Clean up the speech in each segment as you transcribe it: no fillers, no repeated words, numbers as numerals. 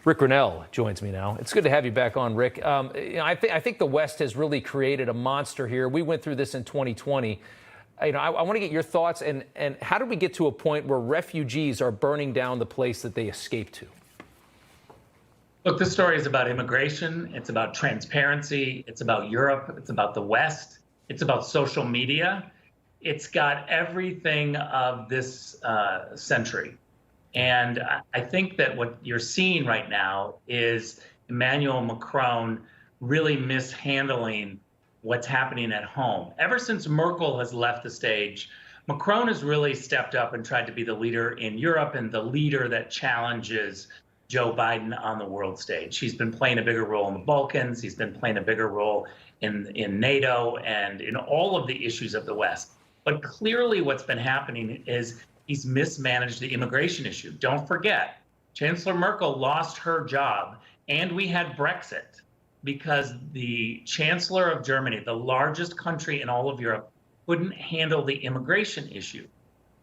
Ric Grenell joins me now. It's good to have you back on, Rick. I think the West has really created a monster here. We went through this in 2020. I want to get your thoughts, and how did we get to a point where refugees are burning down the place that they escaped to? Look, this story is about immigration. It's about transparency. It's about Europe. It's about the West. It's about social media. It's got everything of this century. And I think that what you're seeing right now is Emmanuel Macron really mishandling what's happening at home. Ever since Merkel has left the stage, Macron has really stepped up and tried to be the leader in Europe and the leader that challenges Joe Biden on the world stage. He's been playing a bigger role in the Balkans. He's been playing a bigger role in NATO and in all of the issues of the West. But clearly what's been happening is he's mismanaged the immigration issue. Don't forget, Chancellor Merkel lost her job, and we had Brexit because the Chancellor of Germany, the largest country in all of Europe, couldn't handle the immigration issue.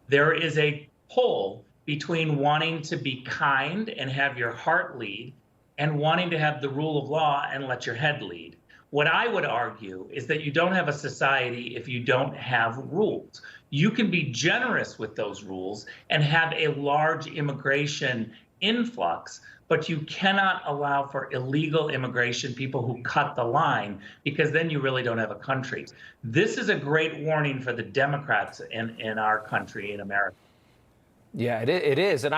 There is a pull between wanting to be kind and have your heart lead and wanting to have the rule of law and let your head lead. What I would argue is that you don't have a society if you don't have rules. You can be generous with those rules and have a large immigration influx, but you cannot allow for illegal immigration, people who cut the line, because then you really don't have a country. This is a great warning for the Democrats in our country, in America. Yeah, it is. And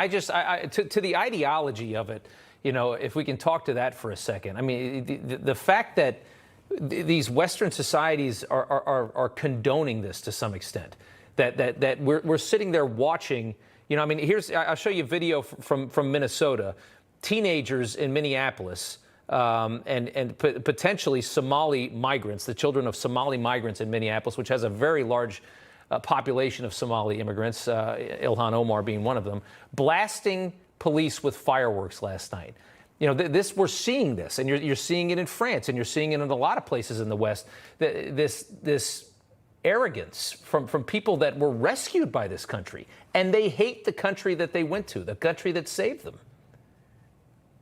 to the ideology of it, if we can talk to that for a second. I mean, the fact that these Western societies are condoning this to some extent, that we're sitting there watching. I'll show you a video from Minnesota, teenagers in Minneapolis, and potentially Somali migrants, the children of Somali migrants in Minneapolis, which has a very large population of Somali immigrants, Ilhan Omar being one of them, blasting police with fireworks last night. We're seeing this, and you're seeing it in France, and you're seeing it in a lot of places in the West. This arrogance from people that were rescued by this country, and they hate the country that they went to, the country that saved them.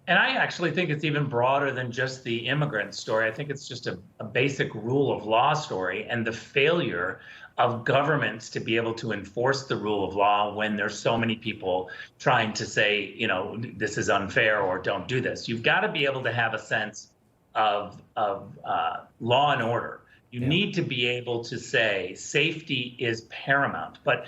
And I actually think it's even broader than just the immigrant story. I think it's just a basic rule of law story and the failure of governments to be able to enforce the rule of law when there's so many people trying to say, this is unfair or don't do this. You've got to be able to have a sense of law and order. You need to be able to say safety is paramount. But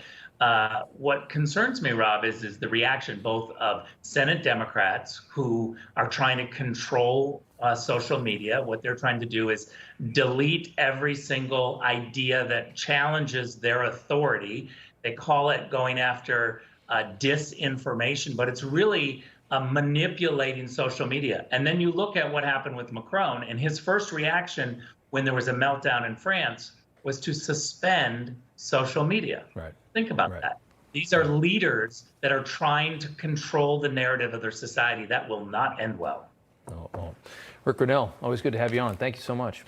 what concerns me, Rob, is the reaction both of Senate Democrats who are trying to control social media. What they're trying to do is delete every single idea that challenges their authority. They call it going after disinformation, but it's really manipulating social media. And then you look at what happened with Macron, and his first reaction when there was a meltdown in France was to suspend social media. Right. Think about that. These are leaders that are trying to control the narrative of their society. That will not end well. Oh. Ric Grenell, always good to have you on. Thank you so much.